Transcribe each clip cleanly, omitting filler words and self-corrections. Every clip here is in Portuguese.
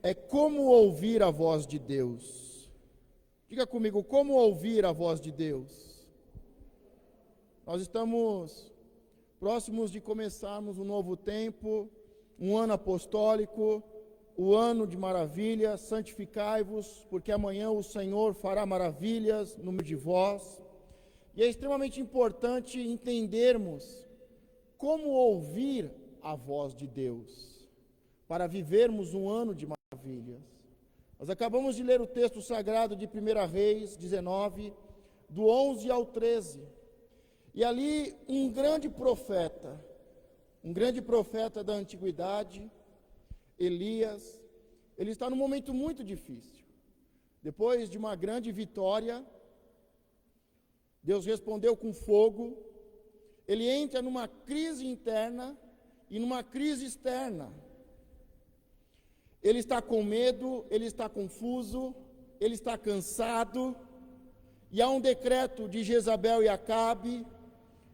é como ouvir a voz de Deus. Diga comigo, como ouvir a voz de Deus? Nós estamos próximos de começarmos um novo tempo, um ano apostólico, o ano de maravilhas. Santificai-vos, porque amanhã o Senhor fará maravilhas no meio de vós. E é extremamente importante entendermos como ouvir a voz de Deus, para vivermos um ano de maravilhas. Nós acabamos de ler o texto sagrado de 1 Reis 19, do 11 ao 13. E ali um grande profeta da antiguidade, Elias, ele está num momento muito difícil. Depois de uma grande vitória, Deus respondeu com fogo. Ele entra numa crise interna e numa crise externa. Ele está com medo, ele está confuso, ele está cansado, e há um decreto de Jezabel e Acabe,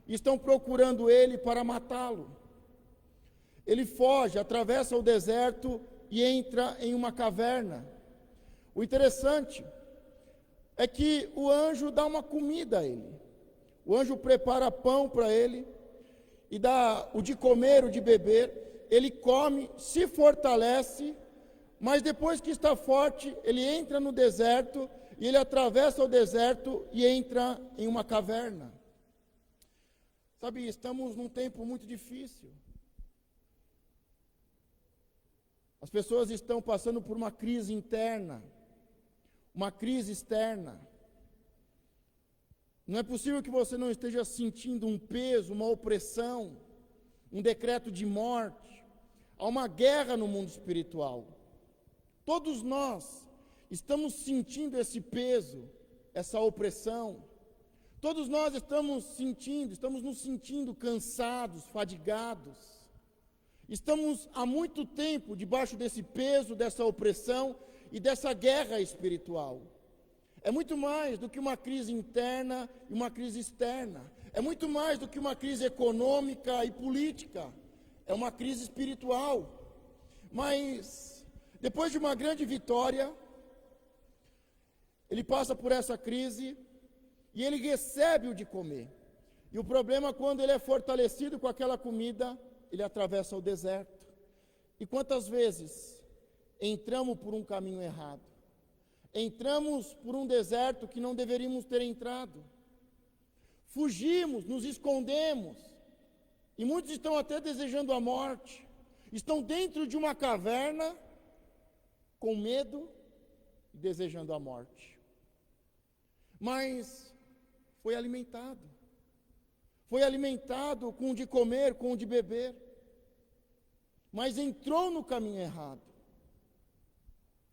estão procurando ele para matá-lo. Ele foge, atravessa o deserto e entra em uma caverna. O interessante é que o anjo dá uma comida a ele. O anjo prepara pão para ele e dá o de comer, o de beber. Ele come, se fortalece, mas depois que está forte, ele entra no deserto e ele atravessa o deserto e entra em uma caverna. Sabe, estamos num tempo muito difícil. As pessoas estão passando por uma crise interna, uma crise externa. Não é possível que você não esteja sentindo um peso, uma opressão, um decreto de morte. Há uma guerra no mundo espiritual. Todos nós estamos sentindo esse peso, essa opressão. Todos nós estamos nos sentindo cansados, fadigados. Estamos há muito tempo debaixo desse peso, dessa opressão e dessa guerra espiritual. É muito mais do que uma crise interna e uma crise externa. É muito mais do que uma crise econômica e política. É uma crise espiritual. Mas, depois de uma grande vitória, ele passa por essa crise e ele recebe o de comer. E o problema é quando ele é fortalecido com aquela comida, ele atravessa o deserto. E quantas vezes entramos por um caminho errado? Entramos por um deserto que não deveríamos ter entrado. Fugimos, nos escondemos. E muitos estão até desejando a morte. Estão dentro de uma caverna, com medo e desejando a morte. Mas foi alimentado. Foi alimentado com o de comer, com o de beber. Mas entrou no caminho errado.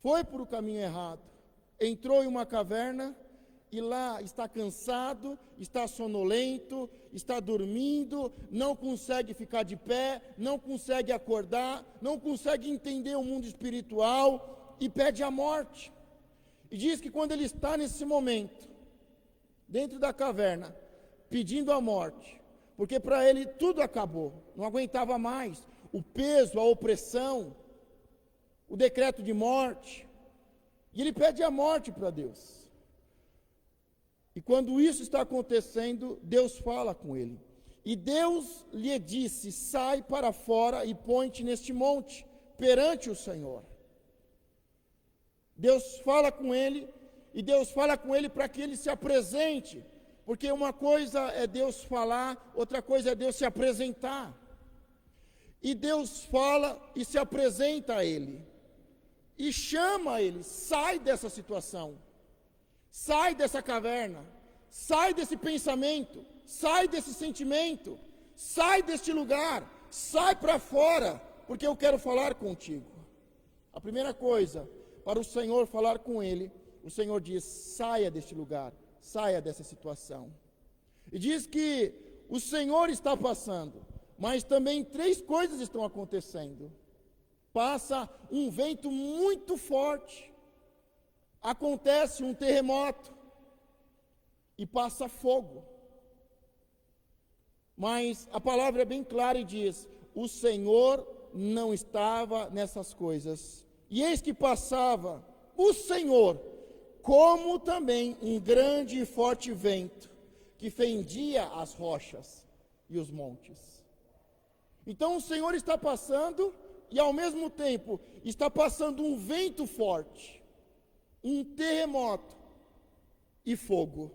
Foi por o caminho errado. Entrou em uma caverna e lá está cansado, está sonolento, está dormindo, não consegue ficar de pé, não consegue acordar, não consegue entender o mundo espiritual e pede a morte. E diz que quando ele está nesse momento, dentro da caverna, pedindo a morte, porque para ele tudo acabou, não aguentava mais, o peso, a opressão, o decreto de morte, e ele pede a morte para Deus. E quando isso está acontecendo, Deus fala com ele. E Deus lhe disse: sai para fora e põe-te neste monte, perante o Senhor. Deus fala com ele, e Deus fala com ele para que ele se apresente, porque uma coisa é Deus falar, outra coisa é Deus se apresentar. E Deus fala e se apresenta a ele. E chama ele: sai dessa situação, sai dessa caverna, sai desse pensamento, sai desse sentimento, sai deste lugar, sai para fora, porque eu quero falar contigo. A primeira coisa, para o Senhor falar com ele, o Senhor diz: saia deste lugar, saia dessa situação. E diz que o Senhor está passando, mas também 3 coisas estão acontecendo. Passa um vento muito forte, acontece um terremoto e passa fogo. Mas a palavra é bem clara e diz: o Senhor não estava nessas coisas, E eis que passava o Senhor, como também um grande e forte vento, que fendia as rochas e os montes. Então o Senhor está passando, e ao mesmo tempo está passando um vento forte, um terremoto e fogo.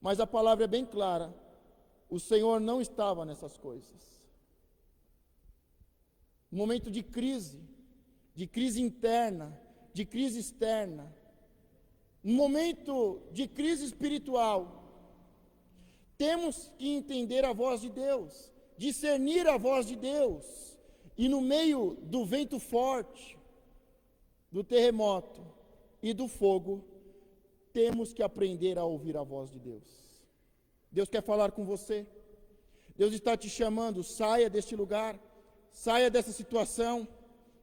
Mas a palavra é bem clara, o Senhor não estava nessas coisas. Um momento de crise interna, de crise externa, um momento de crise espiritual. Temos que entender a voz de Deus, discernir a voz de Deus, e no meio do vento forte, do terremoto e do fogo, temos que aprender a ouvir a voz de Deus. Deus quer falar com você, Deus está te chamando, saia deste lugar, saia dessa situação,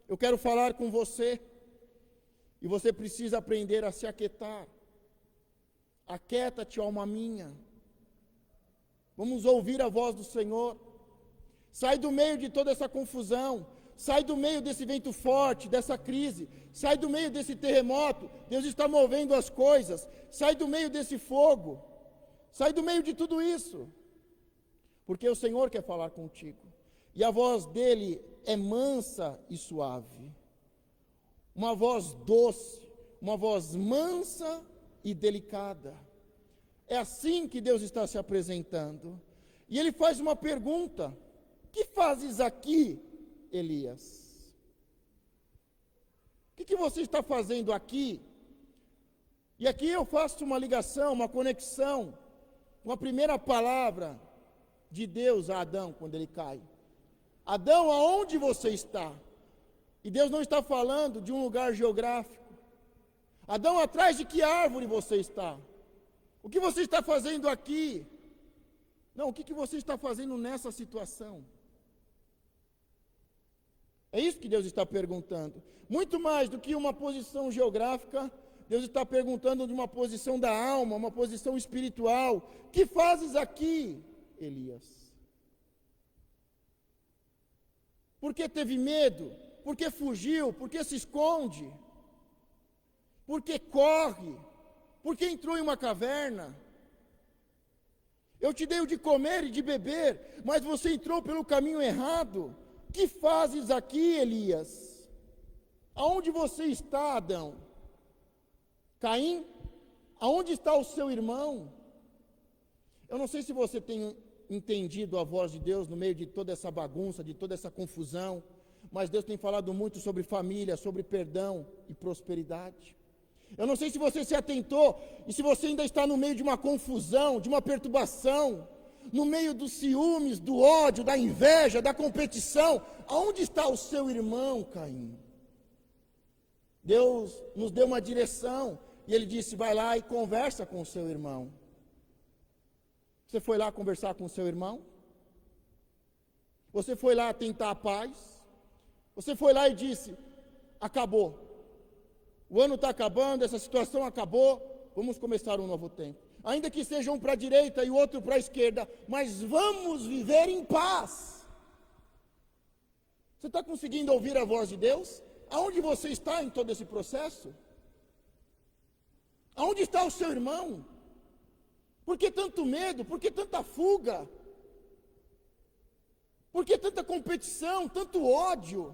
eu quero falar com você, e você precisa aprender a se aquietar. Aquieta-te, alma minha. Vamos ouvir a voz do Senhor. Sai do meio de toda essa confusão, sai do meio desse vento forte, dessa crise, sai do meio desse terremoto, Deus está movendo as coisas, sai do meio desse fogo, sai do meio de tudo isso, porque o Senhor quer falar contigo, e a voz dele é mansa e suave, uma voz doce, uma voz mansa e delicada. É assim que Deus está se apresentando, e ele faz uma pergunta: que fazes aqui, Elias? O que você está fazendo aqui? E aqui eu faço uma ligação, uma conexão com a primeira palavra de Deus a Adão, quando ele cai. Adão, aonde você está? E Deus não está falando de um lugar geográfico. Adão, atrás de que árvore você está? O que você está fazendo aqui? Não, o que você está fazendo nessa situação? É isso que Deus está perguntando. Muito mais do que uma posição geográfica, Deus está perguntando de uma posição da alma, uma posição espiritual. Que fazes aqui, Elias? Por que teve medo? Por que fugiu? Por que se esconde? Por que corre? Por que entrou em uma caverna? Eu te dei o de comer e de beber, mas você entrou pelo caminho errado. Que fazes aqui, Elias? Aonde você está, Adão? Caim? Aonde está o seu irmão? Eu não sei se você tem entendido a voz de Deus no meio de toda essa bagunça, de toda essa confusão, mas Deus tem falado muito sobre família, sobre perdão e prosperidade. Eu não sei se você se atentou e se você ainda está no meio de uma confusão, de uma perturbação, no meio dos ciúmes, do ódio, da inveja, da competição. Aonde está o seu irmão, Caim? Deus nos deu uma direção e ele disse: vai lá e conversa com o seu irmão. Você foi lá conversar com o seu irmão? Você foi lá tentar a paz? Você foi lá e disse: acabou, o ano está acabando, essa situação acabou, vamos começar um novo tempo. Ainda que seja um para a direita e o outro para a esquerda, mas vamos viver em paz. Você está conseguindo ouvir a voz de Deus? Aonde você está em todo esse processo? Aonde está o seu irmão? Por que tanto medo? Por que tanta fuga? Por que tanta competição, tanto ódio?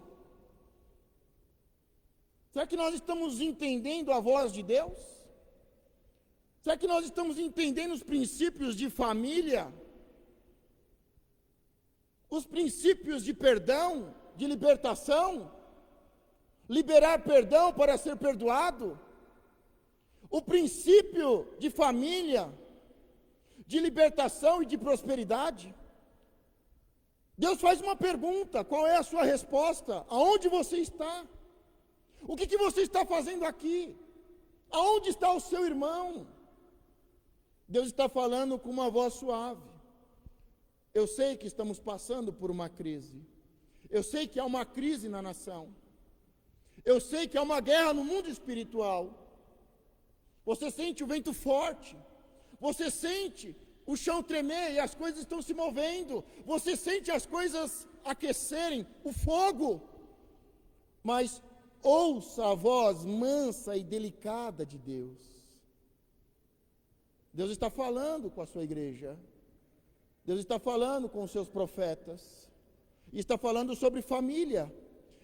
Será que nós estamos entendendo a voz de Deus? Será que nós estamos entendendo os princípios de família? Os princípios de perdão, de libertação? Liberar perdão para ser perdoado? O princípio de família, de libertação e de prosperidade? Deus faz uma pergunta: qual é a sua resposta? Aonde você está? O que você está fazendo aqui? Aonde está o seu irmão? Deus está falando com uma voz suave. Eu sei que estamos passando por uma crise. Eu sei que há uma crise na nação. Eu sei que há uma guerra no mundo espiritual. Você sente o vento forte. Você sente o chão tremer e as coisas estão se movendo. Você sente as coisas aquecerem, o fogo. Mas ouça a voz mansa e delicada de Deus. Deus está falando com a sua igreja. Deus está falando com os seus profetas. Está falando sobre família.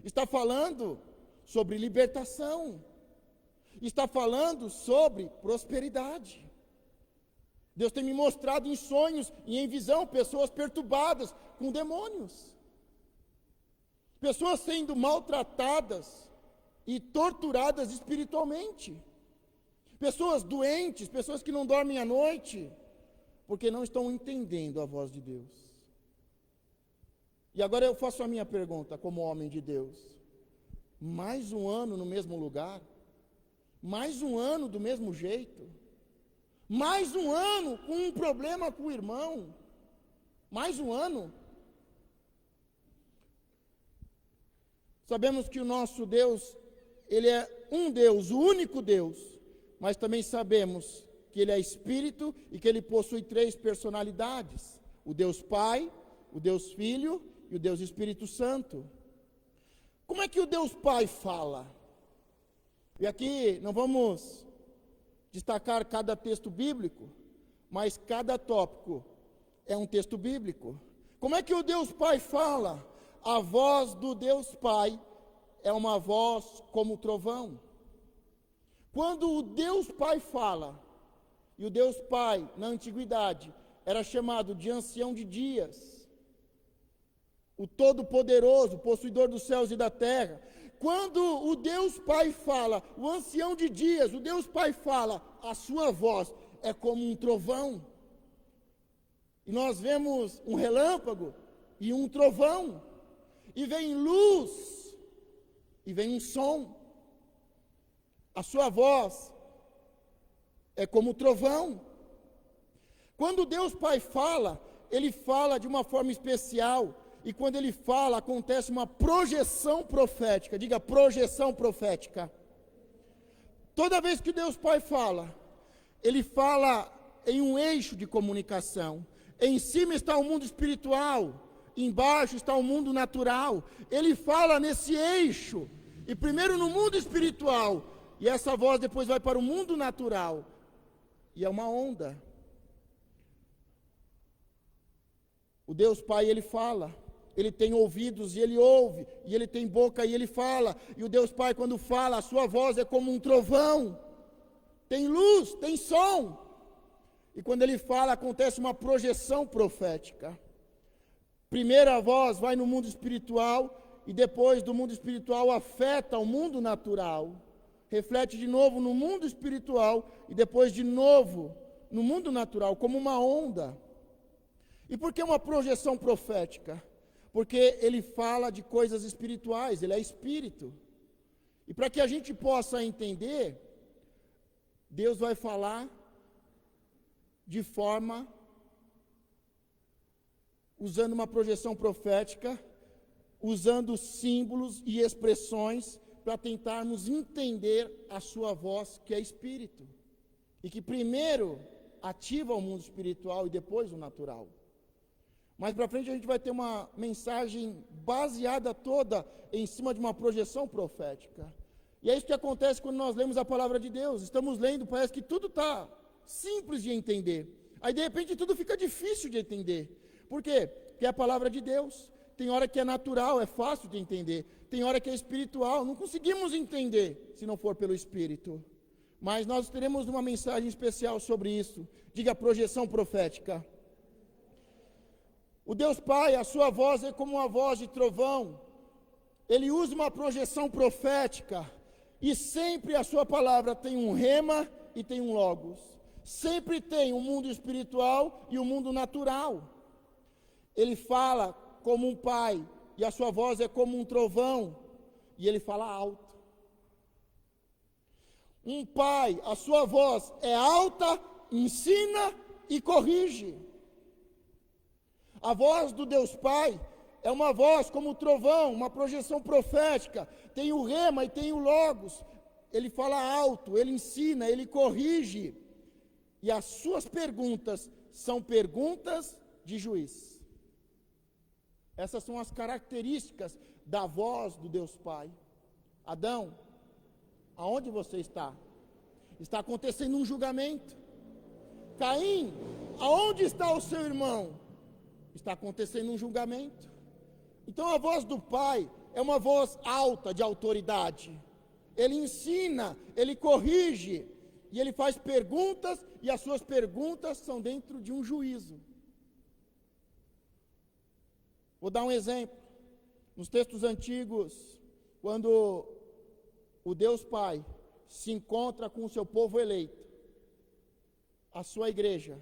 Está falando sobre libertação. Está falando sobre prosperidade. Deus tem me mostrado em sonhos e em visão pessoas perturbadas com demônios. Pessoas sendo maltratadas e torturadas espiritualmente. Pessoas doentes, pessoas que não dormem à noite, porque não estão entendendo a voz de Deus. E agora eu faço a minha pergunta como homem de Deus. Mais um ano no mesmo lugar? Mais um ano do mesmo jeito? Mais um ano com um problema com o irmão? Mais um ano? Sabemos que o nosso Deus, Ele é um Deus, o único Deus, mas também sabemos que Ele é Espírito e que Ele possui 3 personalidades: o Deus Pai, o Deus Filho e o Deus Espírito Santo. Como é que o Deus Pai fala? E aqui não vamos destacar cada texto bíblico, mas cada tópico é um texto bíblico. Como é que o Deus Pai fala? A voz do Deus Pai é uma voz como trovão. Quando o Deus Pai fala, e o Deus Pai, na antiguidade, era chamado de ancião de dias, o Todo-Poderoso, possuidor dos céus e da terra. Quando o Deus Pai fala, o ancião de dias, o Deus Pai fala, a sua voz é como um trovão. E nós vemos um relâmpago e um trovão, e vem luz, e vem um som. A sua voz é como trovão. Quando Deus Pai fala, Ele fala de uma forma especial. E quando Ele fala, acontece uma projeção profética. Diga, projeção profética. Toda vez que Deus Pai fala, Ele fala em um eixo de comunicação. Em cima está o mundo espiritual, embaixo está o mundo natural. Ele fala nesse eixo. E primeiro no mundo espiritual, e essa voz depois vai para o mundo natural. E é uma onda. O Deus Pai, Ele fala. Ele tem ouvidos e Ele ouve. E Ele tem boca e Ele fala. E o Deus Pai, quando fala, a sua voz é como um trovão. Tem luz, tem som. E quando Ele fala, acontece uma projeção profética. Primeiro a voz vai no mundo espiritual. E depois do mundo espiritual afeta o mundo natural. Reflete de novo no mundo espiritual e depois de novo no mundo natural, como uma onda. E por que uma projeção profética? Porque ele fala de coisas espirituais, ele é espírito. E para que a gente possa entender, Deus vai falar de forma, usando uma projeção profética, usando símbolos e expressões, para tentarmos entender a sua voz, que é espírito, e que primeiro ativa o mundo espiritual e depois o natural. Mais para frente a gente vai ter uma mensagem baseada toda em cima de uma projeção profética. E é isso que acontece quando nós lemos a palavra de Deus. Estamos lendo, parece que tudo está simples de entender. Aí de repente tudo fica difícil de entender. Por quê? Porque é a palavra de Deus. Tem hora que é natural, é fácil de entender. Tem hora que é espiritual, não conseguimos entender se não for pelo Espírito. Mas nós teremos uma mensagem especial sobre isso. Diga, projeção profética. O Deus Pai, a sua voz é como uma voz de trovão. Ele usa uma projeção profética. E sempre a sua palavra tem um rema e tem um logos. Sempre tem o mundo espiritual e o mundo natural. Ele fala como um pai, e a sua voz é como um trovão, e ele fala alto. Um pai, a sua voz é alta, ensina e corrige. A voz do Deus Pai é uma voz como o trovão, uma projeção profética. Tem o rema e tem o logos. Ele fala alto, ele ensina, ele corrige. E as suas perguntas são perguntas de juiz. Essas são as características da voz do Deus Pai. Adão, aonde você está? Está acontecendo um julgamento. Caim, aonde está o seu irmão? Está acontecendo um julgamento. Então a voz do Pai é uma voz alta de autoridade. Ele ensina, ele corrige, e ele faz perguntas, e as suas perguntas são dentro de um juízo. Vou dar um exemplo. Nos textos antigos, quando o Deus Pai se encontra com o seu povo eleito, a sua igreja,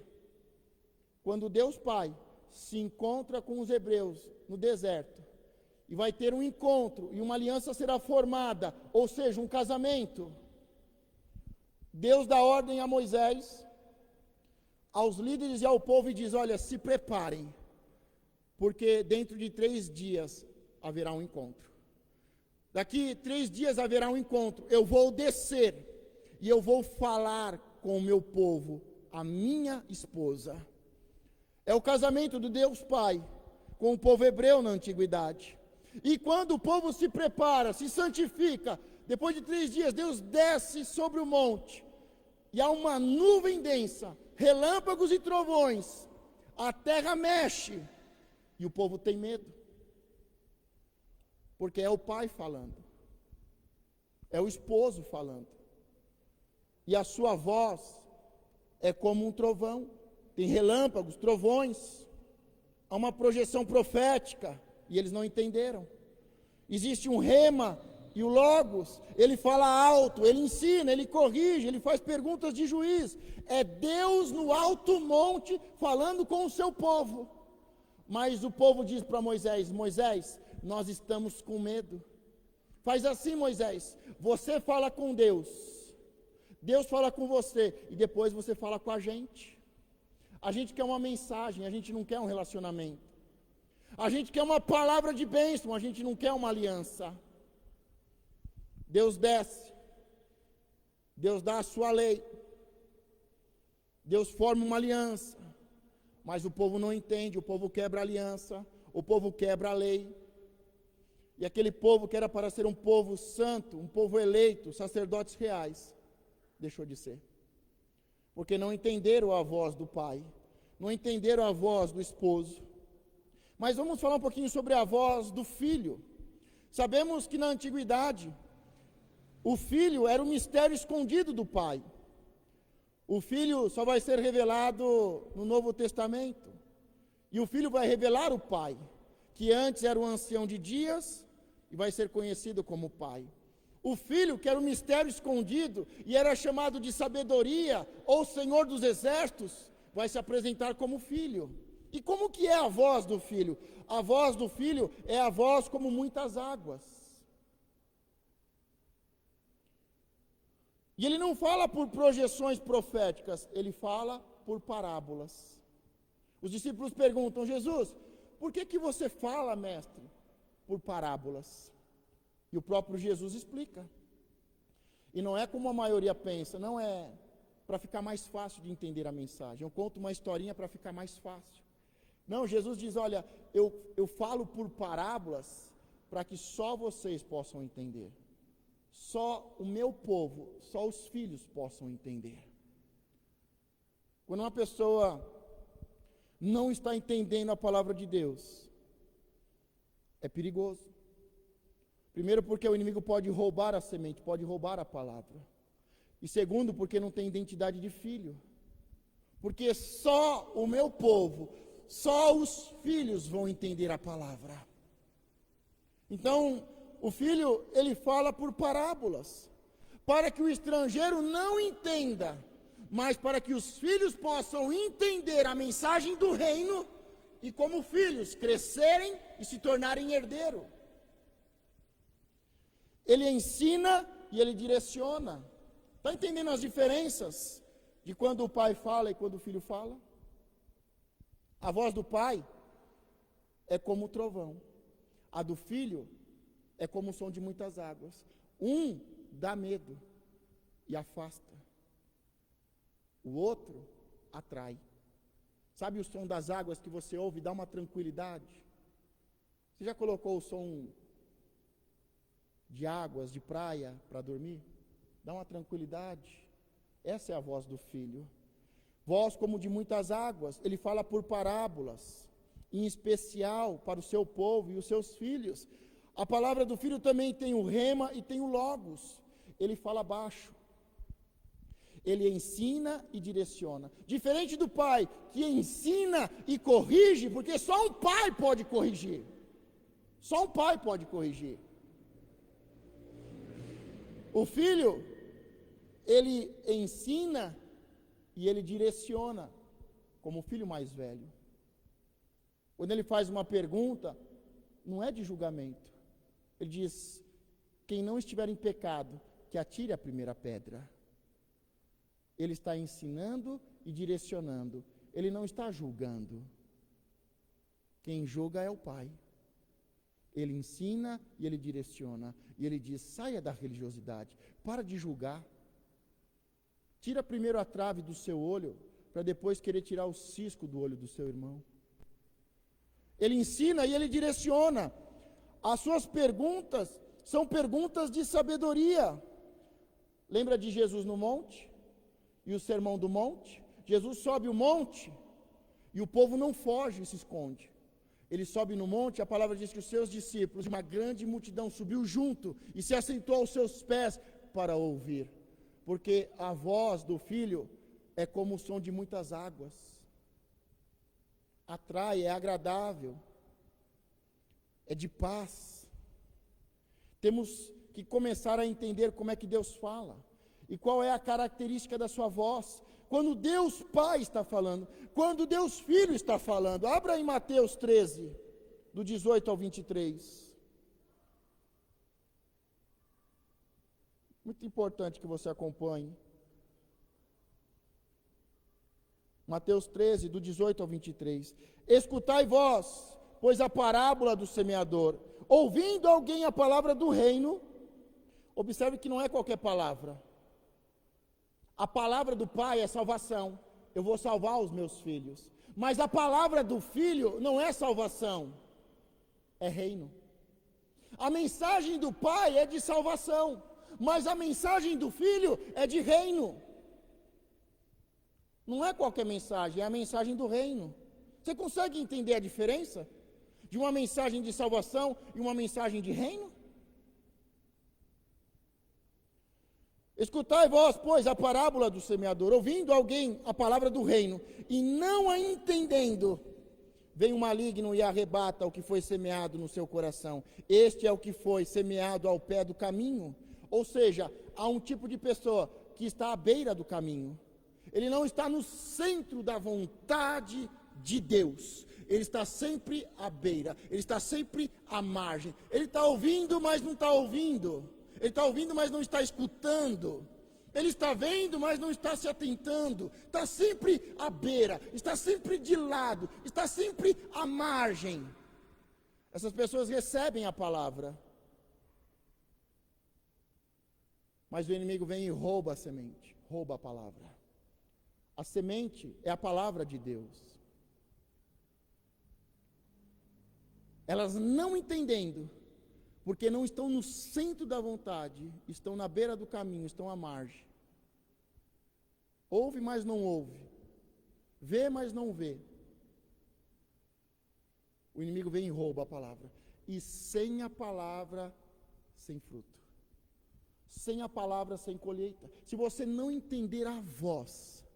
quando Deus Pai se encontra com os hebreus no deserto, e vai ter um encontro, e uma aliança será formada, ou seja, um casamento, Deus dá ordem a Moisés, aos líderes e ao povo, e diz: olha, se preparem, porque dentro de 3 dias haverá um encontro. Daqui 3 dias haverá um encontro, eu vou descer, e eu vou falar com o meu povo, a minha esposa. É o casamento do Deus Pai com o povo hebreu na antiguidade. E quando o povo se prepara, se santifica, depois de 3 dias, Deus desce sobre o monte, e há uma nuvem densa, relâmpagos e trovões, a terra mexe, e o povo tem medo, porque é o pai falando, é o esposo falando, e a sua voz é como um trovão, tem relâmpagos, trovões, há uma projeção profética, e eles não entenderam. Existe um rema e o logos, ele fala alto, ele ensina, ele corrige, ele faz perguntas de juiz. É Deus no alto monte falando com o seu povo. Mas o povo diz para Moisés: Moisés, nós estamos com medo. Faz assim, Moisés, você fala com Deus, Deus fala com você, e depois você fala com a gente. A gente quer uma mensagem, a gente não quer um relacionamento. A gente quer uma palavra de bênção, a gente não quer uma aliança. Deus desce, Deus dá a sua lei, Deus forma uma aliança, mas o povo não entende, o povo quebra a aliança, o povo quebra a lei. E aquele povo que era para ser um povo santo, um povo eleito, sacerdotes reais, deixou de ser. Porque não entenderam a voz do pai, não entenderam a voz do esposo. Mas vamos falar um pouquinho sobre a voz do filho. Sabemos que na antiguidade, o filho era um mistério escondido do pai. O filho só vai ser revelado no Novo Testamento. E o filho vai revelar o pai, que antes era o ancião de dias e vai ser conhecido como pai. O filho, que era um mistério escondido e era chamado de sabedoria ou Senhor dos exércitos, vai se apresentar como filho. E como que é a voz do filho? A voz do filho é a voz como muitas águas. E ele não fala por projeções proféticas, ele fala por parábolas. Os discípulos perguntam: Jesus, por que você fala, mestre, por parábolas? E o próprio Jesus explica. E não é como a maioria pensa, não é para ficar mais fácil de entender a mensagem. Eu conto uma historinha para ficar mais fácil. Não, Jesus diz: olha, eu falo por parábolas para que só vocês possam entender. Só o meu povo, só os filhos possam entender. Quando uma pessoa não está entendendo a palavra de Deus, é perigoso. Primeiro, porque o inimigo pode roubar a semente, pode roubar a palavra. E segundo, porque não tem identidade de filho. Porque só o meu povo, só os filhos vão entender a palavra. Então, o filho, ele fala por parábolas, para que o estrangeiro não entenda, mas para que os filhos possam entender a mensagem do reino e, como filhos, crescerem e se tornarem herdeiro. Ele ensina e ele direciona. Está entendendo as diferenças de quando o pai fala e quando o filho fala? A voz do pai é como o trovão. A do filho é como o som de muitas águas. Um dá medo e afasta. O outro atrai. Sabe o som das águas que você ouve e dá uma tranquilidade? Você já colocou o som de águas, de praia para dormir? Dá uma tranquilidade. Essa é a voz do Filho. Voz como de muitas águas. Ele fala por parábolas, em especial para o seu povo e os seus filhos. A palavra do Filho também tem o rema e tem o logos. Ele fala baixo. Ele ensina e direciona. Diferente do pai, que ensina e corrige, porque só um pai pode corrigir. Só um pai pode corrigir. O filho, ele ensina e ele direciona, como o filho mais velho. Quando ele faz uma pergunta, não é de julgamento. Ele diz: quem não estiver em pecado, que atire a primeira pedra. Ele está ensinando e direcionando. Ele não está julgando. Quem julga é o Pai. Ele ensina e ele direciona. E ele diz: saia da religiosidade. Para de julgar. Tira primeiro a trave do seu olho, para depois querer tirar o cisco do olho do seu irmão. Ele ensina e ele direciona. As suas perguntas são perguntas de sabedoria. Lembra de Jesus no monte? E o sermão do monte? Jesus sobe o monte e o povo não foge e se esconde. Ele sobe no monte, a palavra diz que os seus discípulos, uma grande multidão, subiu junto e se assentou aos seus pés para ouvir. Porque a voz do Filho é como o som de muitas águas. Atrai, é agradável, é de paz. Temos que começar a entender como é que Deus fala. E qual é a característica da sua voz? Quando Deus Pai está falando, quando Deus Filho está falando. Abra em Mateus 13, do 18 ao 23. Muito importante que você acompanhe. Mateus 13, do 18 ao 23. Escutai vós, pois a parábola do semeador. Ouvindo alguém a palavra do reino, observe que não é qualquer palavra. A palavra do Pai é salvação. Eu vou salvar os meus filhos. Mas a palavra do Filho não é salvação, é reino. A mensagem do Pai é de salvação, mas a mensagem do Filho é de reino. Não é qualquer mensagem, é a mensagem do reino. Você consegue entender a diferença de uma mensagem de salvação e uma mensagem de reino? Escutai vós, pois, a parábola do semeador. Ouvindo alguém a palavra do reino e não a entendendo, vem o maligno e arrebata o que foi semeado no seu coração. Este é o que foi semeado ao pé do caminho. Ou seja, há um tipo de pessoa que está à beira do caminho. Ele não está no centro da vontade de Deus. Ele está sempre à beira. Ele está sempre à margem. Ele está ouvindo, mas não está ouvindo. Ele está ouvindo, mas não está escutando. Ele está vendo, mas não está se atentando. Está sempre à beira, está sempre de lado, está sempre à margem. Essas pessoas recebem a palavra, mas o inimigo vem e rouba a semente, rouba a palavra. A semente é a palavra de Deus. Elas não entendendo, porque não estão no centro da vontade, estão na beira do caminho, estão à margem. Ouve, mas não ouve. Vê, mas não vê. O inimigo vem e rouba a palavra. E sem a palavra, sem fruto. Sem a palavra, sem colheita. Se você não entender a voz,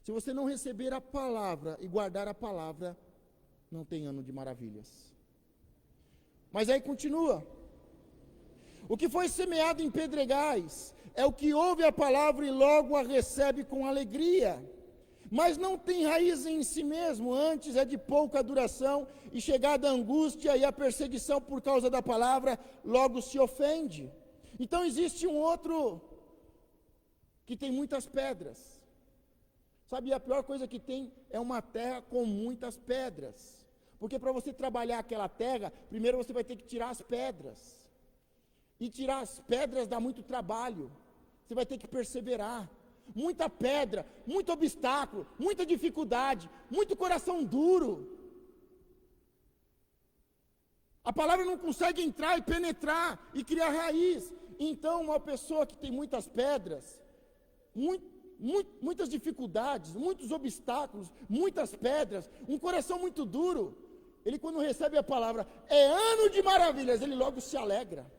se você não receber a palavra e guardar a palavra, não tem ano de maravilhas. Mas aí continua. O que foi semeado em pedregais é o que ouve a palavra e logo a recebe com alegria, mas não tem raiz em si mesmo, antes é de pouca duração, e chegada a angústia e a perseguição por causa da palavra, logo se ofende. Então existe um outro que tem muitas pedras. Sabe, a pior coisa que tem é uma terra com muitas pedras, porque para você trabalhar aquela terra, primeiro você vai ter que tirar as pedras. E tirar as pedras dá muito trabalho. Você vai ter que perseverar. Muita pedra, muito obstáculo, muita dificuldade, muito coração duro. A palavra não consegue entrar e penetrar e criar raiz. Então, uma pessoa que tem muitas pedras, muitas dificuldades, muitos obstáculos, muitas pedras, um coração muito duro, ele quando recebe a palavra, é ano de maravilhas, ele logo se alegra.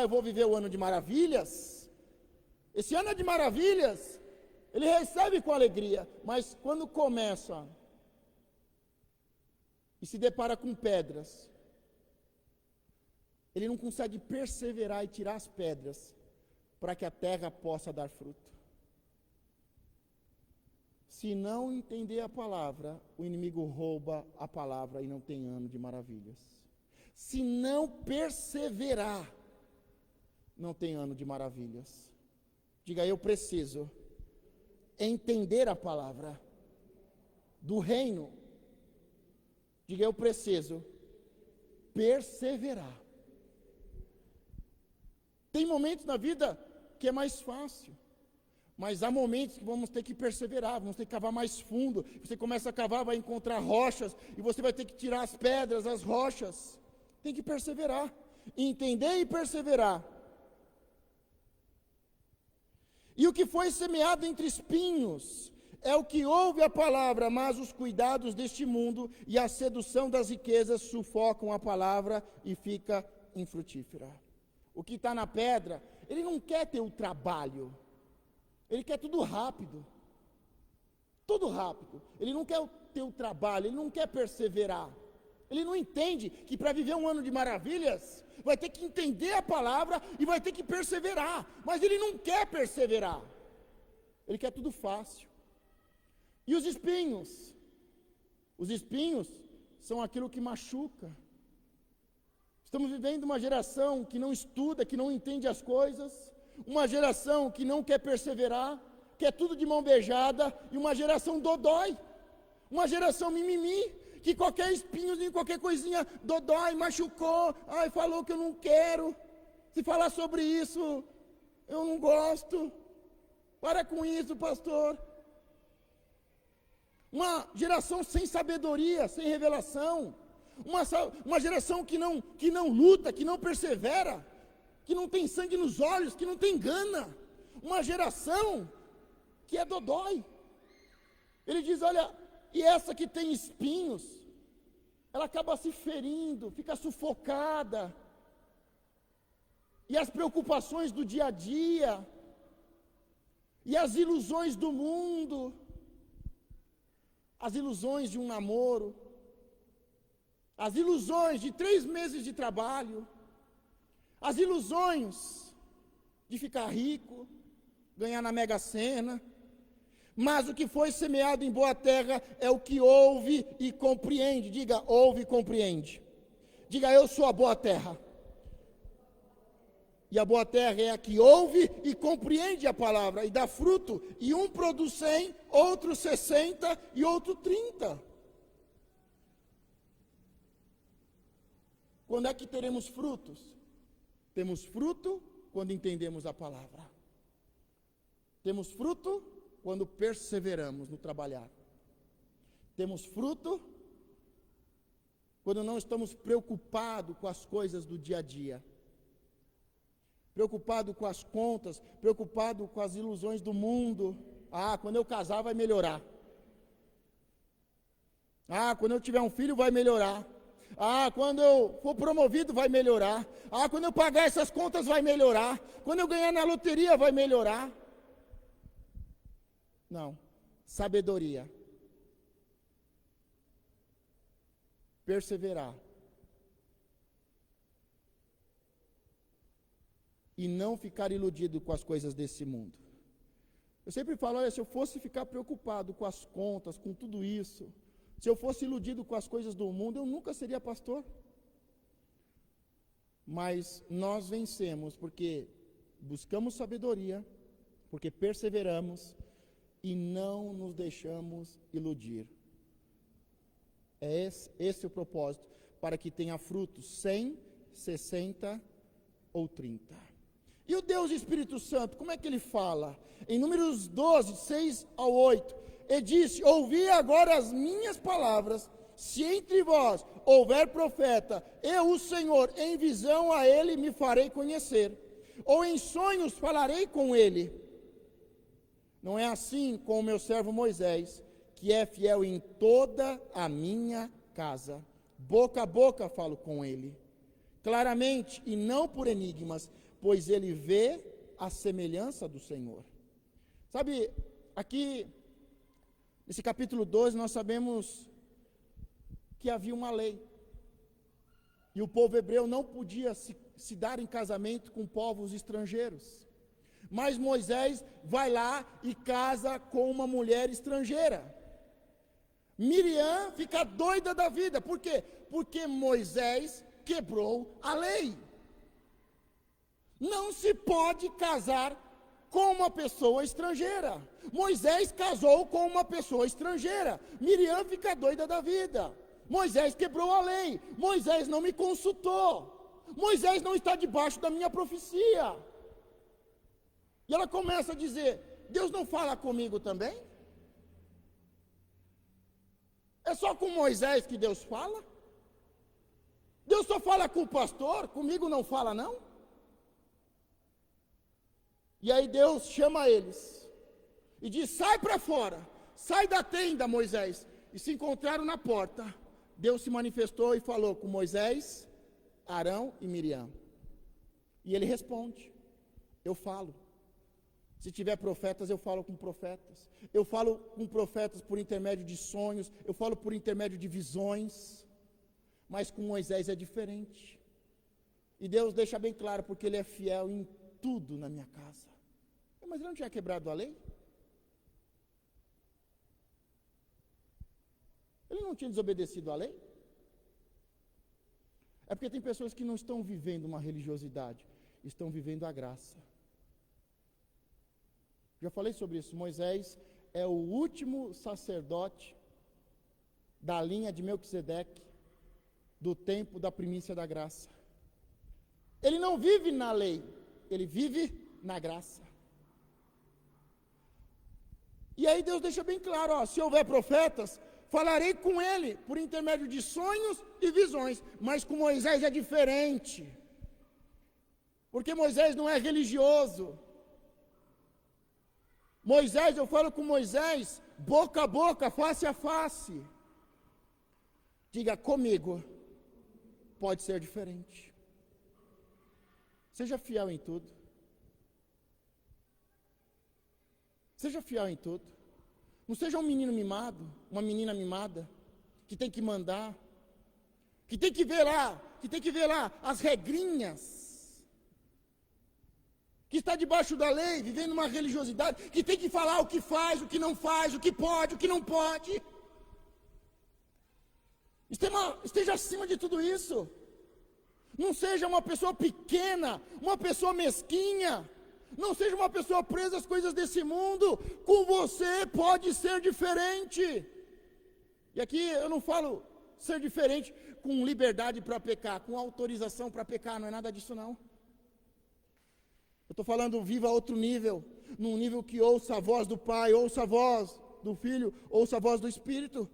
Eu vou viver o ano de maravilhas. Esse ano é de maravilhas. Ele recebe com alegria, mas quando começa e se depara com pedras, ele não consegue perseverar e tirar as pedras para que a terra possa dar fruto. Se não entender a palavra, o inimigo rouba a palavra e não tem ano de maravilhas. Se não perseverar, não tem ano de maravilhas. Diga, eu preciso entender a palavra do reino. Diga, eu preciso perseverar. Tem momentos na vida que é mais fácil, mas há momentos que vamos ter que perseverar, vamos ter que cavar mais fundo. Você começa a cavar, vai encontrar rochas, e você vai ter que tirar as pedras, as rochas. Tem que perseverar, entender e perseverar. E o que foi semeado entre espinhos é o que ouve a palavra, mas os cuidados deste mundo e a sedução das riquezas sufocam a palavra e fica infrutífera. O que está na pedra, ele não quer ter o trabalho, ele quer tudo rápido. Tudo rápido. Ele não quer ter o trabalho, ele não quer perseverar. Ele não entende que para viver um ano de maravilhas, vai ter que entender a palavra e vai ter que perseverar. Mas ele não quer perseverar. Ele quer tudo fácil. E os espinhos? Os espinhos são aquilo que machuca. Estamos vivendo uma geração que não estuda, que não entende as coisas. Uma geração que não quer perseverar, quer tudo de mão beijada. E uma geração dodói. Uma geração mimimi, que qualquer espinhozinho, qualquer coisinha dodói, machucou. Falou que eu não quero. Se falar sobre isso, eu não gosto. Para com isso, pastor. Uma geração sem sabedoria, sem revelação. Uma geração que não luta, que não persevera, que não tem sangue nos olhos, que não tem gana. Uma geração que é dodói. Ele diz, olha, e essa que tem espinhos, ela acaba se ferindo, fica sufocada. E as preocupações do dia a dia, e as ilusões do mundo, as ilusões de um namoro, as ilusões de 3 meses de trabalho, as ilusões de ficar rico, ganhar na Mega Sena. Mas o que foi semeado em boa terra é o que ouve e compreende. Diga, ouve e compreende. Diga, eu sou a boa terra. E a boa terra é a que ouve e compreende a palavra e dá fruto. E um produz 100, outro 60 e outro 30. Quando é que teremos frutos? Temos fruto quando entendemos a palavra. Temos fruto quando perseveramos no trabalhar. Temos fruto quando não estamos preocupados com as coisas do dia a dia. Preocupado com as contas, preocupado com as ilusões do mundo. Quando eu casar vai melhorar. Quando eu tiver um filho vai melhorar. Quando eu for promovido vai melhorar. Quando eu pagar essas contas vai melhorar. Quando eu ganhar na loteria vai melhorar. Não. Sabedoria. Perseverar. E não ficar iludido com as coisas desse mundo. Eu sempre falo, olha, se eu fosse ficar preocupado com as contas, com tudo isso, se eu fosse iludido com as coisas do mundo, eu nunca seria pastor. Mas nós vencemos porque buscamos sabedoria, porque perseveramos e não nos deixamos iludir. Esse é o propósito, para que tenha frutos 100, 60 ou 30. E o Deus Espírito Santo, como é que ele fala? Em Números 12, 6 ao 8, ele disse, ouvi agora as minhas palavras, se entre vós houver profeta, eu, o Senhor, em visão a ele me farei conhecer, ou em sonhos falarei com ele. Não é assim com o meu servo Moisés, que é fiel em toda a minha casa. Boca a boca falo com ele, claramente e não por enigmas, pois ele vê a semelhança do Senhor. Sabe, aqui, nesse capítulo 12, nós sabemos que havia uma lei. E o povo hebreu não podia se dar em casamento com povos estrangeiros. Mas Moisés vai lá e casa com uma mulher estrangeira. Miriam fica doida da vida. Por quê? Porque Moisés quebrou a lei. Não se pode casar com uma pessoa estrangeira. Moisés casou com uma pessoa estrangeira. Miriam fica doida da vida. Moisés quebrou a lei. Moisés não me consultou. Moisés não está debaixo da minha profecia. E ela começa a dizer: Deus não fala comigo também? É só com Moisés que Deus fala? Deus só fala com o pastor? Comigo não fala não? E aí Deus chama eles e diz: sai para fora, sai da tenda, Moisés. E se encontraram na porta. Deus se manifestou e falou com Moisés, Arão e Miriam. E ele responde: eu falo. Se tiver profetas, eu falo com profetas. Eu falo com profetas por intermédio de sonhos, eu falo por intermédio de visões. Mas com Moisés é diferente. E Deus deixa bem claro, porque ele é fiel em tudo na minha casa. Mas ele não tinha quebrado a lei? Ele não tinha desobedecido à lei? É porque tem pessoas que não estão vivendo uma religiosidade, estão vivendo a graça. Já falei sobre isso. Moisés é o último sacerdote da linha de Melquisedeque, do tempo da primícia da graça. Ele não vive na lei, ele vive na graça. E aí Deus deixa bem claro, ó, se houver profetas, falarei com ele por intermédio de sonhos e visões. Mas com Moisés é diferente, porque Moisés não é religioso. Moisés, eu falo com Moisés boca a boca, face a face. Diga: comigo pode ser diferente. Seja fiel em tudo. Seja fiel em tudo. Não seja um menino mimado, uma menina mimada, que tem que mandar, que tem que ver lá as regrinhas, que está debaixo da lei, vivendo uma religiosidade, que tem que falar o que faz, o que não faz, o que pode, o que não pode. Esteja acima de tudo isso. Não seja uma pessoa pequena, uma pessoa mesquinha. Não seja uma pessoa presa às coisas desse mundo. Com você pode ser diferente. E aqui eu não falo ser diferente com liberdade para pecar, com autorização para pecar, não é nada disso não. Eu estou falando viva a outro nível, num nível que ouça a voz do Pai, ouça a voz do Filho, ouça a voz do Espírito.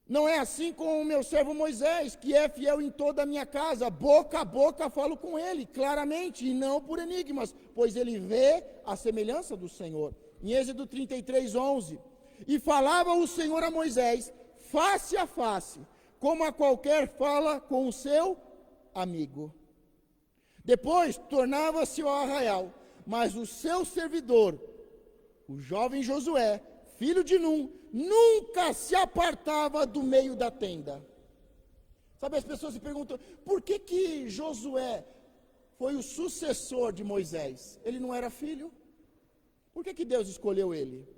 Não é assim com o meu servo Moisés, que é fiel em toda a minha casa. Boca a boca falo com ele, claramente, e não por enigmas, pois ele vê a semelhança do Senhor. Em Êxodo 33, 11. E falava o Senhor a Moisés, face a face, como a qualquer fala com o seu amigo. Depois tornava-se ao arraial, mas o seu servidor, o jovem Josué, filho de Num, nunca se apartava do meio da tenda. Sabe, as pessoas se perguntam, por que Josué foi o sucessor de Moisés? Ele não era filho? Por que Deus escolheu ele?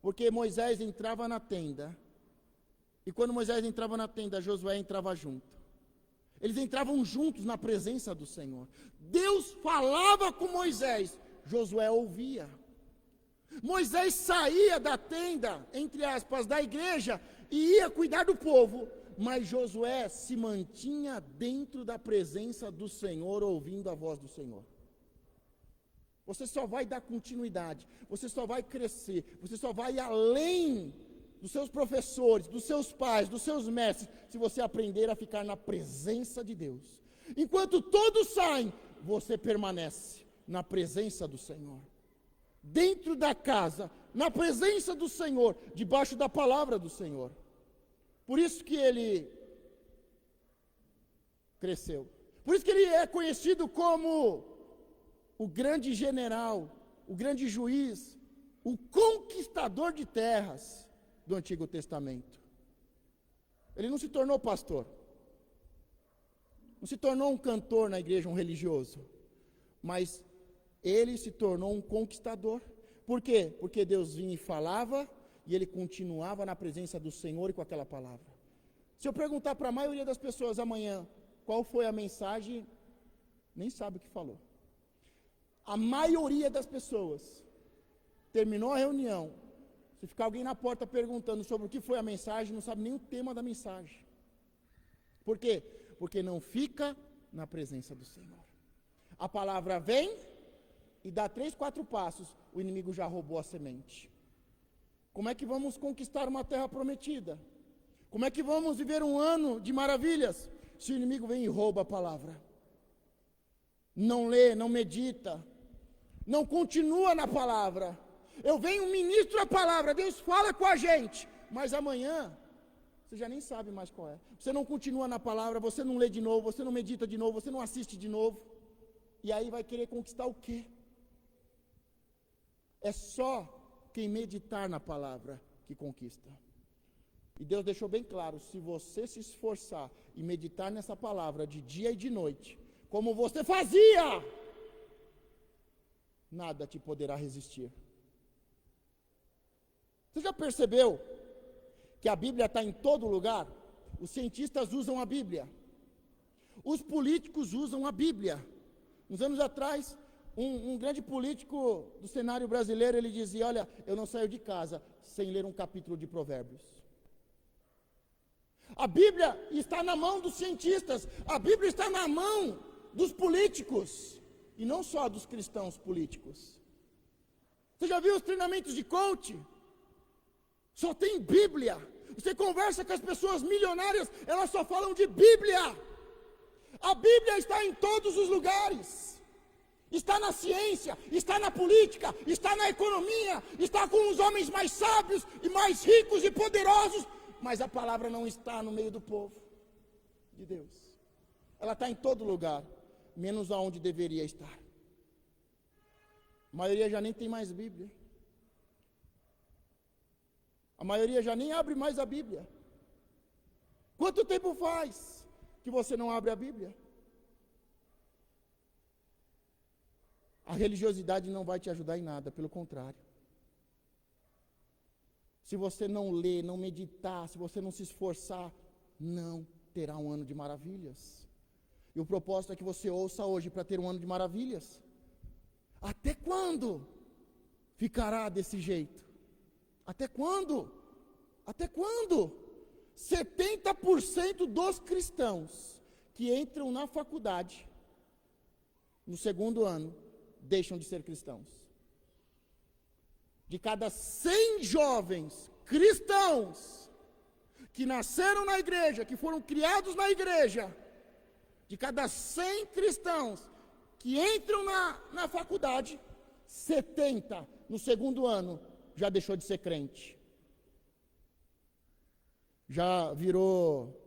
Porque Moisés entrava na tenda, e quando Moisés entrava na tenda, Josué entrava junto. Eles entravam juntos na presença do Senhor. Deus falava com Moisés, Josué ouvia. Moisés saía da tenda, entre aspas, da igreja, e ia cuidar do povo, mas Josué se mantinha dentro da presença do Senhor, ouvindo a voz do Senhor. Você só vai dar continuidade, você só vai crescer, você só vai além dos seus professores, dos seus pais, dos seus mestres, se você aprender a ficar na presença de Deus. Enquanto todos saem, você permanece na presença do Senhor. Dentro da casa, na presença do Senhor, debaixo da palavra do Senhor. Por isso que ele cresceu. Por isso que ele é conhecido como o grande general, o grande juiz, o conquistador de terras do Antigo Testamento. Ele não se tornou pastor, não se tornou um cantor na igreja, um religioso, mas ele se tornou um conquistador. Por quê? Porque Deus vinha e falava, e ele continuava na presença do Senhor e com aquela palavra. Se eu perguntar para a maioria das pessoas amanhã, qual foi a mensagem, nem sabe o que falou. A maioria das pessoas terminou a reunião, se ficar alguém na porta perguntando sobre o que foi a mensagem, não sabe nem o tema da mensagem. Por quê? Porque não fica na presença do Senhor. A palavra vem e dá 3, 4 passos, o inimigo já roubou a semente. Como é que vamos conquistar uma terra prometida? Como é que vamos viver um ano de maravilhas, se o inimigo vem e rouba a palavra? Não lê, não medita, não continua na palavra. Eu venho, ministro a palavra, Deus fala com a gente, mas amanhã, você já nem sabe mais qual é. Você não continua na palavra, você não lê de novo, você não medita de novo, você não assiste de novo. E aí vai querer conquistar o quê? É só quem meditar na palavra que conquista. E Deus deixou bem claro, se você se esforçar e meditar nessa palavra de dia e de noite, como você fazia, nada te poderá resistir. Você já percebeu que a Bíblia está em todo lugar? Os cientistas usam a Bíblia. Os políticos usam a Bíblia. Uns anos atrás, um grande político do cenário brasileiro, ele dizia, olha, eu não saio de casa sem ler um capítulo de Provérbios. A Bíblia está na mão dos cientistas, a Bíblia está na mão dos políticos, e não só dos cristãos políticos. Você já viu os treinamentos de coach? Só tem Bíblia. Você conversa com as pessoas milionárias, elas só falam de Bíblia. A Bíblia está em todos os lugares. Está na ciência, está na política, está na economia, está com os homens mais sábios e mais ricos e poderosos, mas a palavra não está no meio do povo de Deus. Ela está em todo lugar, menos aonde deveria estar. A maioria já nem tem mais Bíblia. A maioria já nem abre mais a Bíblia. Quanto tempo faz que você não abre a Bíblia? A religiosidade não vai te ajudar em nada, pelo contrário. Se você não ler, não meditar, se você não se esforçar, não terá um ano de maravilhas. E o propósito é que você ouça hoje para ter um ano de maravilhas. Até quando ficará desse jeito? Até quando? Até quando? 70% dos cristãos que entram na faculdade, no segundo ano, deixam de ser cristãos. De cada 100 jovens cristãos que nasceram na igreja, que foram criados na igreja, de cada 100 cristãos que entram na faculdade, 70 no segundo ano já deixou de ser crente. Já virou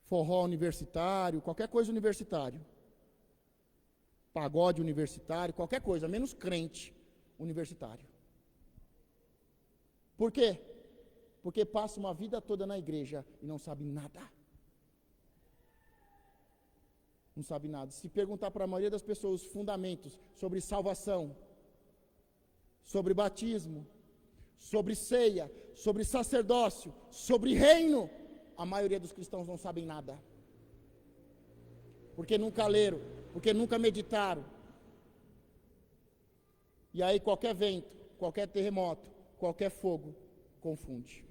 forró universitário, qualquer coisa universitário. Pagode universitário, qualquer coisa, menos crente universitário. Por quê? Porque passa uma vida toda na igreja e não sabe nada. Não sabe nada. Se perguntar para a maioria das pessoas os fundamentos sobre salvação, sobre batismo, sobre ceia, sobre sacerdócio, sobre reino, a maioria dos cristãos não sabem nada. Porque nunca leram, porque nunca meditaram. E aí qualquer vento, qualquer terremoto, qualquer fogo, confunde.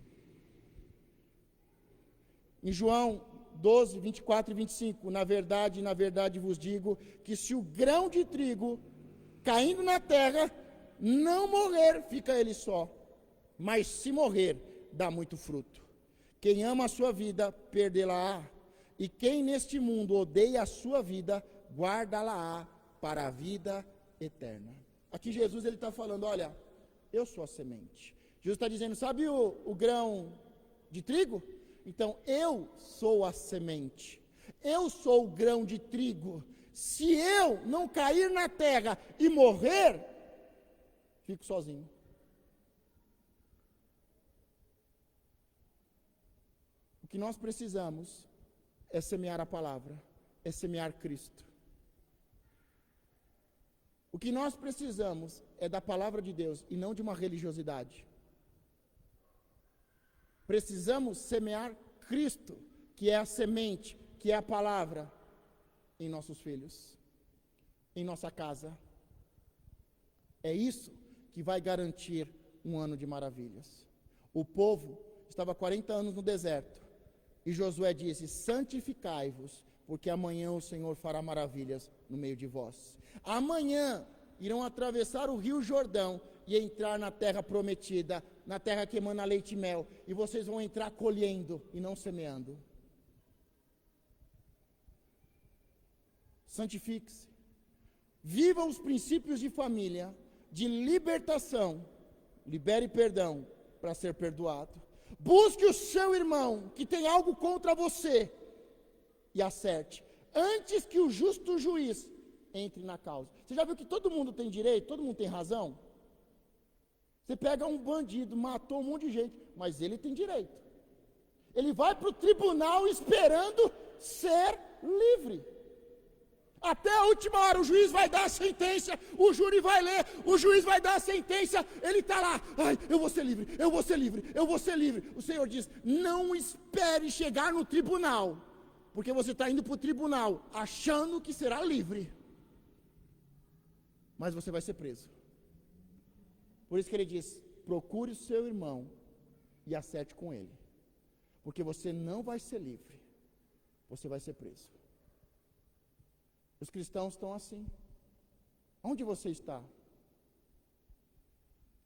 Em João 12, 24 e 25, na verdade vos digo, que se o grão de trigo caindo na terra, não morrer, fica ele só. mas se morrer, dá muito fruto. Quem ama a sua vida, perdê-la-á, e quem neste mundo odeia a sua vida, guarda-la-á para a vida eterna. Aqui Jesus ele está falando, olha, eu sou a semente. Jesus está dizendo, sabe o grão de trigo? Então, eu sou a semente. Eu sou o grão de trigo. Se eu não cair na terra e morrer, fico sozinho. O que nós precisamos é semear a palavra, é semear Cristo. O que nós precisamos é da palavra de Deus e não de uma religiosidade. Precisamos semear Cristo, que é a semente, que é a palavra, em nossos filhos, em nossa casa. É isso que vai garantir um ano de maravilhas. O povo estava 40 anos no deserto, e Josué disse, santificai-vos, porque amanhã o Senhor fará maravilhas no meio de vós. Amanhã irão atravessar o rio Jordão e entrar na terra prometida, na terra que emana leite e mel, e vocês vão entrar colhendo e não semeando. Santifique-se. Viva os princípios de família, de libertação, libere perdão para ser perdoado. Busque o seu irmão que tem algo contra você e acerte, antes que o justo juiz entre na causa. Você já viu que todo mundo tem direito, todo mundo tem razão? Você pega um bandido, matou um monte de gente, mas ele tem direito. Ele vai para o tribunal esperando ser livre. Até a última hora, o juiz vai dar a sentença, o júri vai ler, o juiz vai dar a sentença, ele está lá, ai, eu vou ser livre, eu vou ser livre, eu vou ser livre. O Senhor diz, não espere chegar no tribunal, porque você está indo para o tribunal, achando que será livre, mas você vai ser preso. Por isso que ele diz, procure o seu irmão e acerte com ele, porque você não vai ser livre, você vai ser preso. Os cristãos estão assim. Onde você está?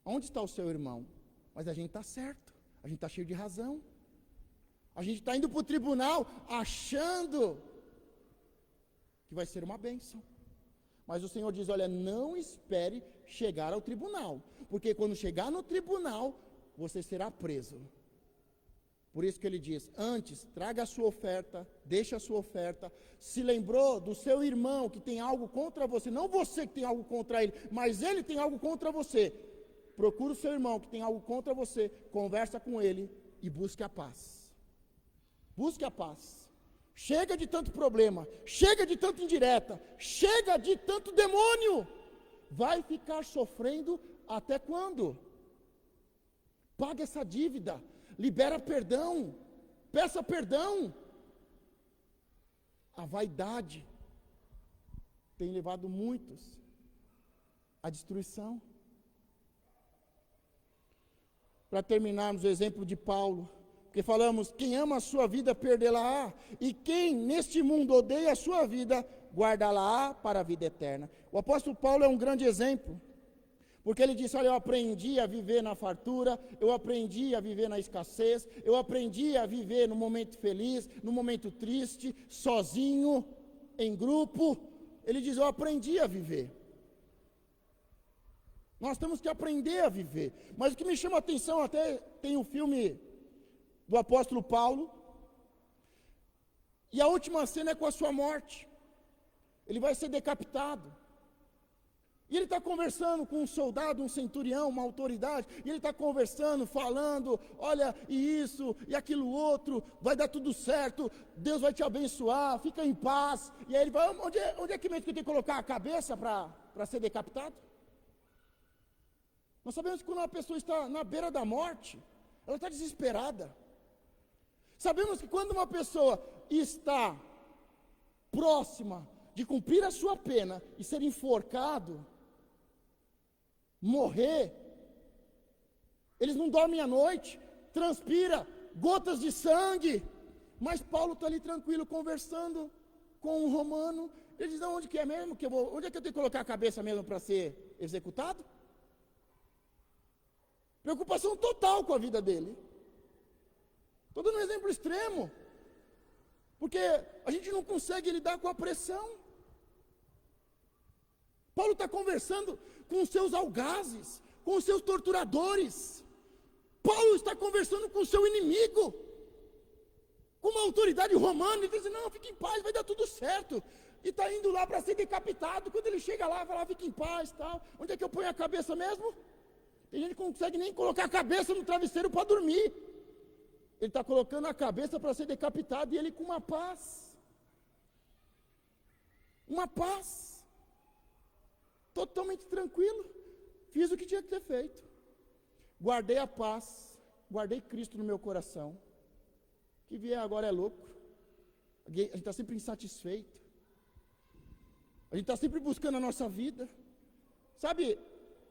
Onde está o seu irmão? Mas a gente está certo, a gente está cheio de razão. A gente está indo para o tribunal achando que vai ser uma bênção. Mas o Senhor diz, olha, não espere chegar ao tribunal, porque quando chegar no tribunal, você será preso. Por isso que ele diz, antes, traga a sua oferta, deixa a sua oferta. Se lembrou do seu irmão que tem algo contra você, não você que tem algo contra ele, mas ele tem algo contra você. Procura o seu irmão que tem algo contra você, conversa com ele e busque a paz. Busque a paz. Chega de tanto problema, chega de tanta indireta, chega de tanto demônio. Vai ficar sofrendo até quando? Paga essa dívida. Libera perdão, peça perdão. A vaidade tem levado muitos à destruição. Para terminarmos o exemplo de Paulo, porque falamos, quem ama a sua vida perdê-la-á, e quem neste mundo odeia a sua vida, guarda-la-á para a vida eterna. O apóstolo Paulo é um grande exemplo. Porque ele disse, olha, eu aprendi a viver na fartura, eu aprendi a viver na escassez, eu aprendi a viver no momento feliz, no momento triste, sozinho, em grupo. Ele diz, eu aprendi a viver. Nós temos que aprender a viver. Mas o que me chama a atenção, até tem um filme do apóstolo Paulo, e a última cena é com a sua morte. Ele vai ser decapitado. E ele está conversando com um soldado, um centurião, uma autoridade, e ele está conversando, falando, olha, e isso, e aquilo outro, vai dar tudo certo, Deus vai te abençoar, fica em paz. E aí ele vai, onde é que mesmo que tem que colocar a cabeça para ser decapitado? Nós sabemos que quando uma pessoa está na beira da morte, ela está desesperada. Sabemos que quando uma pessoa está próxima de cumprir a sua pena e ser enforcado, morrer, eles não dormem à noite, transpira gotas de sangue, mas Paulo está ali tranquilo, conversando com um romano. Ele diz, onde que é mesmo, onde é que eu tenho que colocar a cabeça mesmo para ser executado? Preocupação total com a vida dele. Estou dando um exemplo extremo. Porque a gente não consegue lidar com a pressão. Paulo está conversando com os seus algazes, com os seus torturadores. Paulo está conversando com o seu inimigo, com uma autoridade romana, e diz, não, fique em paz, vai dar tudo certo. E está indo lá para ser decapitado. Quando ele chega lá, fala, fique em paz, tal. Onde é que eu ponho a cabeça mesmo? Tem gente que não consegue nem colocar a cabeça no travesseiro para dormir. Ele está colocando a cabeça para ser decapitado, e ele com uma paz. Uma paz. Totalmente tranquilo. Fiz o que tinha que ter feito. Guardei a paz. Guardei Cristo no meu coração. O que vier agora é lucro. A gente está sempre insatisfeito. A gente está sempre buscando a nossa vida. Sabe,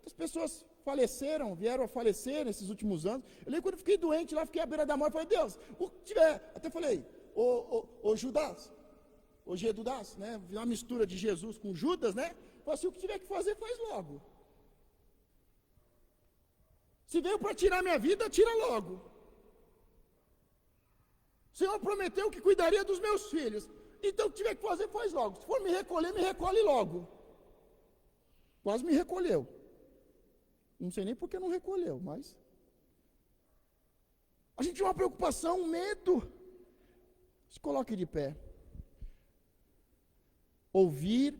as pessoas faleceram, vieram a falecer nesses últimos anos. Eu lembro quando eu fiquei doente lá, fiquei à beira da morte, falei, Deus, o que tiver, até falei, ô Judas, ô Judas, né, uma mistura de Jesus com Judas, né, falei assim, o que tiver que fazer, faz logo. Se veio para tirar minha vida, tira logo. O Senhor prometeu que cuidaria dos meus filhos, então o que tiver que fazer, faz logo. Se for me recolhe logo. Quase me recolheu. Não sei nem por que não recolheu, mas... A gente tinha uma preocupação, um medo. Se coloque de pé. Ouvir